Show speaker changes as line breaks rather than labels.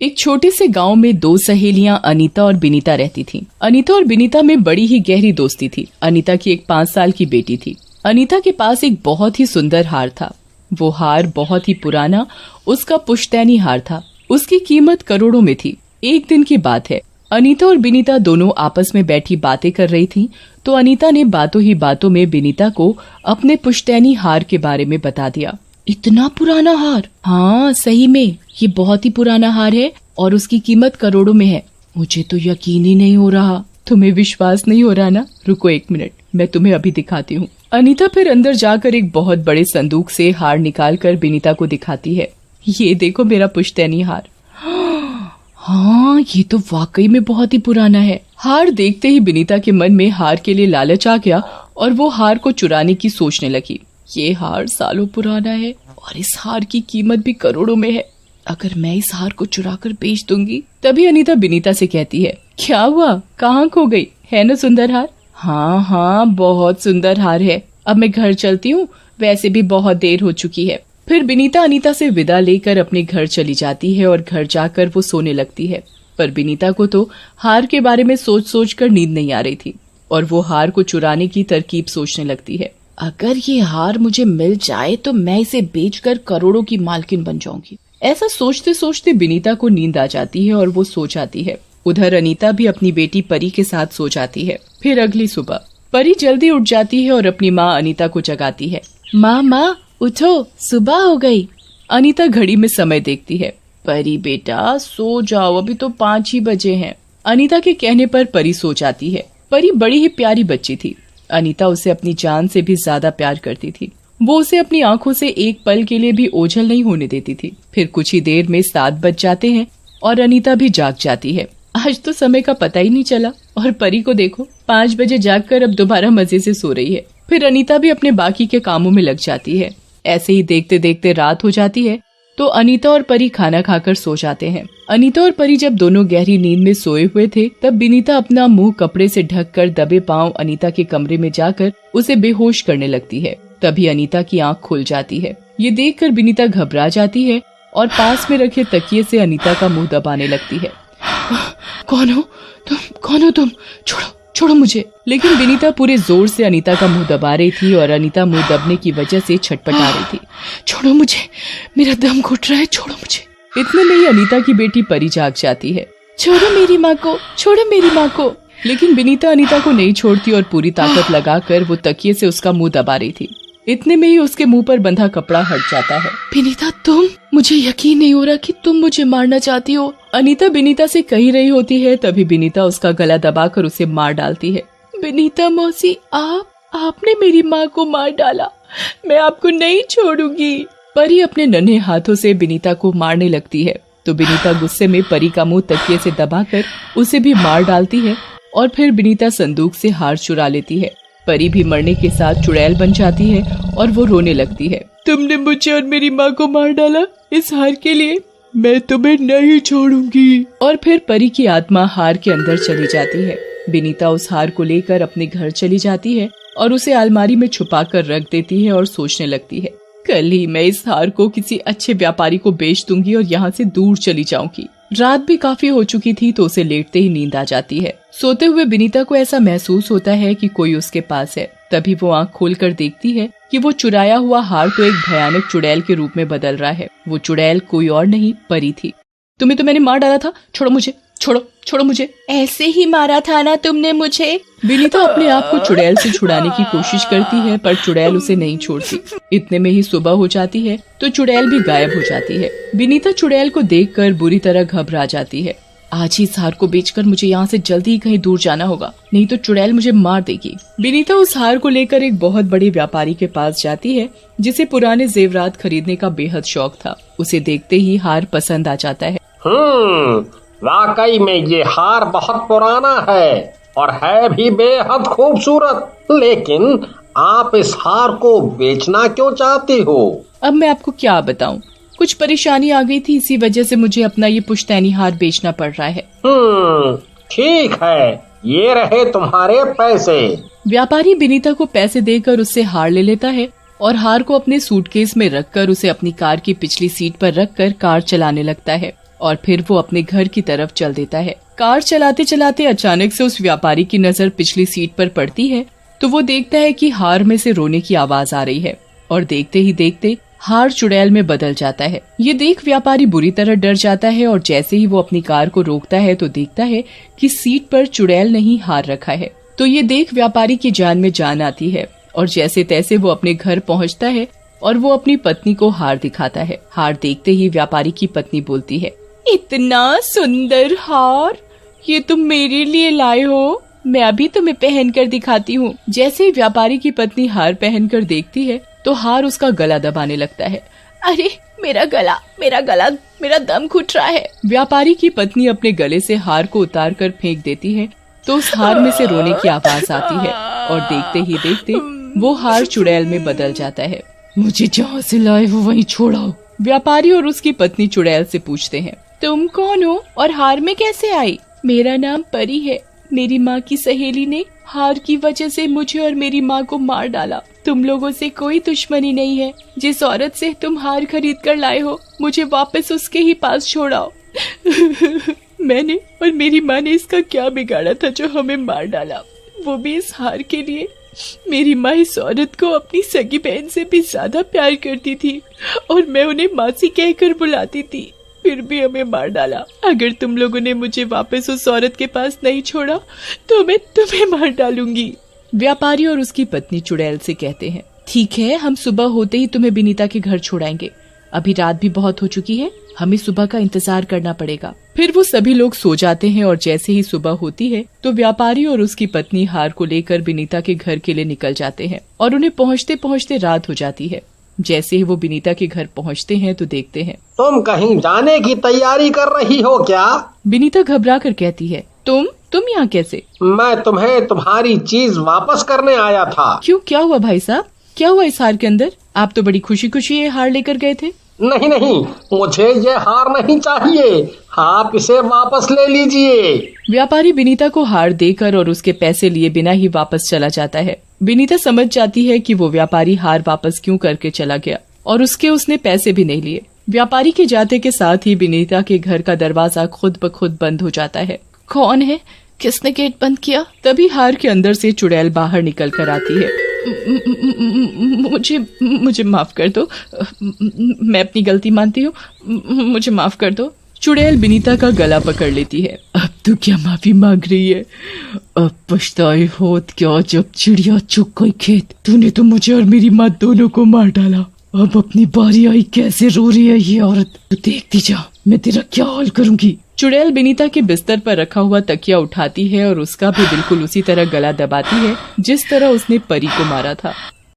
एक छोटे से गांव में दो सहेलियां अनीता और बिनीता रहती थीं। अनीता और बिनीता में बड़ी ही गहरी दोस्ती थी। अनीता की एक 5 साल की बेटी थी। अनीता के पास एक बहुत ही सुंदर हार था। वो हार बहुत ही पुराना उसका पुश्तैनी हार था। उसकी कीमत करोड़ों में थी। एक दिन की बात है, अनीता और बिनीता दोनों आपस में बैठी बातें कर रही थीं, तो अनीता ने बातों ही बातों में बिनीता को अपने पुश्तैनी हार के बारे में बता दिया। इतना पुराना हार? हाँ, सही में ये बहुत ही पुराना हार है और उसकी कीमत करोड़ों में है। मुझे तो यकीन ही नहीं हो रहा। तुम्हें विश्वास नहीं हो रहा ना? रुको 1 मिनट, मैं तुम्हें अभी दिखाती हूँ। अनीता फिर अंदर जाकर एक बहुत बड़े संदूक से हार निकाल कर बिनीता को दिखाती है। ये देखो मेरा पुश्तैनी हार। हाँ, ये तो वाकई में बहुत ही पुराना है। हार देखते ही बिनीता के मन में हार के लिए लालच आ गया और वो हार को चुराने की सोचने लगी। ये हार सालों पुराना है और इस हार की कीमत भी करोड़ों में है। अगर मैं इस हार को चुरा कर बेच दूंगी। तभी अनीता बिनीता से कहती है, क्या हुआ, कहाँ खो गई? है ना सुंदर हार? हाँ, बहुत सुंदर हार है। अब मैं घर चलती हूँ, वैसे भी बहुत देर हो चुकी है। फिर बिनीता अनीता से विदा लेकर अपने घर चली जाती है और घर जाकर वो सोने लगती है। पर बिनीता को तो हार के बारे में सोच सोच कर नींद नहीं आ रही थी और वो हार को चुराने की तरकीब सोचने लगती है। अगर ये हार मुझे मिल जाए तो मैं इसे बेचकर करोड़ों की मालकिन बन जाऊंगी। ऐसा सोचते सोचते बिनीता को नींद आ जाती है और वो सो जाती है। उधर अनीता भी अपनी बेटी परी के साथ सो जाती है। फिर अगली सुबह परी जल्दी उठ जाती है और अपनी माँ अनीता को जगाती है। माँ उठो, सुबह हो गई। अनीता घड़ी में समय देखती है। परी बेटा सो जाओ, अभी तो 5 ही बजे हैं। अनीता के कहने पर परी सो जाती है। परी बड़ी ही प्यारी बच्ची थी। अनीता उसे अपनी जान से भी ज्यादा प्यार करती थी। वो उसे अपनी आंखों से एक पल के लिए भी ओझल नहीं होने देती थी। फिर कुछ ही देर में 7 बज जाते हैं और अनीता भी जाग जाती है। आज तो समय का पता ही नहीं चला। और परी को देखो, 5 बजे जागकर अब दोबारा मजे से सो रही है। फिर अनीता भी अपने बाकी के कामों में लग जाती है। ऐसे ही देखते देखते रात हो जाती है तो अनीता और परी खाना खाकर सो जाते हैं। अनीता और परी जब दोनों गहरी नींद में सोए हुए थे तब बिनीता अपना मुंह कपड़े से ढककर दबे पांव अनीता के कमरे में जाकर उसे बेहोश करने लगती है। तभी अनीता की आंख खुल जाती है। ये देखकर बिनीता घबरा जाती है और पास में रखे तकिए से अनीता का मुंह दबाने लगती है। कौन हो तुम? छोड़ो मुझे। लेकिन बिनीता पूरे जोर से अनीता का मुंह दबा रही थी और अनीता मुंह दबने की वजह से छटपटा रही थी। छोड़ो मुझे, मेरा दम घुट रहा है, छोड़ो मुझे। इतने में ही अनीता की बेटी परी जाग जाती है। छोड़ो मेरी माँ को। लेकिन बिनीता अनीता को नहीं छोड़ती और पूरी ताकत लगाकर वो तकिए से उसका मुंह दबा रही थी। इतने में ही उसके मुंह पर बंधा कपड़ा हट जाता है। बिनीता तुम, मुझे यकीन नहीं हो रहा कि तुम मुझे मारना चाहती हो। अनीता बिनीता से कह रही होती है, तभी बिनीता उसका गला दबाकर उसे मार डालती है। बिनीता मौसी, आपने मेरी माँ को मार डाला, मैं आपको नहीं छोड़ूंगी। परी अपने नन्हे हाथों से बिनीता को मारने लगती है तो बिनीता गुस्से में परी का मुंह तकिए से दबाकर उसे भी मार डालती है और फिर बिनीता संदूक से हार चुरा लेती है। परी भी मरने के साथ चुड़ैल बन जाती है और वो रोने लगती है। तुमने मुझे और मेरी माँ को मार डाला, इस हार के लिए मैं तुम्हें नहीं छोड़ूंगी। और फिर परी की आत्मा हार के अंदर चली जाती है। बिनीता उस हार को लेकर अपने घर चली जाती है और उसे अलमारी में छुपा कर रख देती है और सोचने लगती है, कल ही मैं इस हार को किसी अच्छे व्यापारी को बेच दूंगी और यहाँ से दूर चली जाऊंगी। रात भी काफी हो चुकी थी तो उसे लेटते ही नींद आ जाती है। सोते हुए बिनीता को ऐसा महसूस होता है कि कोई उसके पास है। तभी वो आंख खोलकर देखती है कि वो चुराया हुआ हार तो एक भयानक चुड़ैल के रूप में बदल रहा है। वो चुड़ैल कोई और नहीं, परी थी। तुम्हें तो मैंने मार डाला था, छोड़ो मुझे। ऐसे ही मारा था ना तुमने मुझे। बिनीता अपने आप को चुड़ैल से छुड़ाने की कोशिश करती है पर चुड़ैल उसे नहीं छोड़ती। इतने में ही सुबह हो जाती है तो चुड़ैल भी गायब हो जाती है। बिनीता चुड़ैल को देखकर बुरी तरह घबरा जाती है। आज ही इस हार को बेचकर मुझे यहाँ से जल्दी ही कहीं दूर जाना होगा, नहीं तो चुड़ैल मुझे मार देगी। बिनीता उस हार को लेकर एक बहुत बड़े व्यापारी के पास जाती है जिसे पुराने जेवरात खरीदने का बेहद शौक था। उसे देखते ही हार पसंद आ जाता है।
वाकई में ये हार बहुत पुराना है और है भी बेहद खूबसूरत, लेकिन आप इस हार को बेचना क्यों चाहती हो?
अब मैं आपको क्या बताऊं, कुछ परेशानी आ गई थी, इसी वजह से मुझे अपना ये पुश्तैनी हार बेचना पड़ रहा है।
ठीक है, ये रहे तुम्हारे पैसे।
व्यापारी बिनीता को पैसे देकर उससे हार ले लेता है और हार को अपने सूटकेस में रखकर उसे अपनी कार की पिछली सीट पर रखकर कार चलाने लगता है। और फिर वो अपने घर की तरफ चल देता है। कार चलाते चलाते अचानक से उस व्यापारी की नजर पिछली सीट पर पड़ती है तो वो देखता है कि हार में से रोने की आवाज आ रही है और देखते ही देखते हार चुड़ैल में बदल जाता है। ये देख व्यापारी बुरी तरह डर जाता है और जैसे ही वो अपनी कार को रोकता है तो देखता है कि सीट पर चुड़ैल नहीं हार रखा है। तो ये देख व्यापारी की जान में जान आती है और जैसे तैसे वो अपने घर पहुंचता है और वो अपनी पत्नी को हार दिखाता है। हार देखते ही व्यापारी की पत्नी बोलती है, इतना सुंदर हार, ये तुम मेरे लिए लाए हो? मैं अभी तुम्हें पहन कर दिखाती हूँ। जैसे ही व्यापारी की पत्नी हार पहनकर देखती है तो हार उसका गला दबाने लगता है। अरे मेरा गला, मेरा दम घुट रहा है। व्यापारी की पत्नी अपने गले से हार को उतार कर फेंक देती है तो उस हार में से रोने की आवाज आती है और देखते ही देखते वो हार चुड़ैल में बदल जाता है। मुझे जहाँ से लाए हो वहीं छोड़ाओ। व्यापारी और उसकी पत्नी चुड़ैल से पूछते हैं, तुम कौन हो और हार में कैसे आई? मेरा नाम परी है। मेरी माँ की सहेली ने हार की वजह से मुझे और मेरी माँ को मार डाला। तुम लोगों से कोई दुश्मनी नहीं है। जिस औरत से तुम हार खरीद कर लाए हो मुझे वापस उसके ही पास छोड़ाओ। मैंने और मेरी माँ ने इसका क्या बिगाड़ा था जो हमें मार डाला, वो भी इस हार के लिए। मेरी माँ इस औरत को अपनी सगी बहन से भी ज्यादा प्यार करती थी और मैं उन्हें मासी कहकर बुलाती थी, फिर भी हमें मार डाला। अगर तुम लोगों ने मुझे वापस उस औरत के पास नहीं छोड़ा तो मैं तुम्हें मार डालूंगी। व्यापारी और उसकी पत्नी चुड़ैल से कहते हैं, ठीक है, हम सुबह होते ही तुम्हें बिनीता के घर छोड़ाएंगे। अभी रात भी बहुत हो चुकी है, हमें सुबह का इंतजार करना पड़ेगा। फिर वो सभी लोग सो जाते हैं और जैसे ही सुबह होती है तो व्यापारी और उसकी पत्नी हार को लेकर बिनीता के घर के लिए निकल जाते हैं और उन्हें पहुँचते पहुँचते रात हो जाती है। जैसे ही वो बिनीता के घर पहुँचते हैं तो देखते हैं,
तुम कहीं जाने की तैयारी कर रही हो क्या?
बिनीता घबरा कर कहती है, तुम यहाँ कैसे?
मैं तुम्हें तुम्हारी चीज वापस करने आया था।
क्यों, क्या हुआ भाई साहब? क्या हुआ इस हार के अंदर? आप तो बड़ी खुशी खुशी ये हार लेकर गए थे।
नहीं, मुझे ये हार नहीं चाहिए, आप इसे वापस ले लीजिए।
व्यापारी बिनीता को हार देकर और उसके पैसे लिए बिना ही वापस चला जाता है। बिनीता समझ जाती है कि वो व्यापारी हार वापस क्यों करके चला गया और उसने पैसे भी नहीं लिए। व्यापारी के जाते के साथ ही बिनीता के घर का दरवाजा खुद ब खुद बंद हो जाता है। कौन है? किसने गेट बंद किया? तभी हार के अंदर से चुड़ैल बाहर निकल कर आती है। मुझे माफ कर दो, मैं अपनी गलती मानती हूँ, मुझे माफ कर दो। चुड़ैल बिनीता का गला पकड़ लेती है। अब तो क्या माफी मांग रही है? अब पछताए होत क्या जब चिड़िया चुग गई खेत। तूने तो मुझे और मेरी माँ दोनों को मार डाला। अब अपनी बारी आई, कैसे रो रही है ये औरत। तू देखती जा, मैं तेरा क्या हाल करूंगी। चुड़ैल बिनीता के बिस्तर पर रखा हुआ तकिया उठाती है और उसका भी बिल्कुल उसी तरह गला दबाती है जिस तरह उसने परी को मारा था।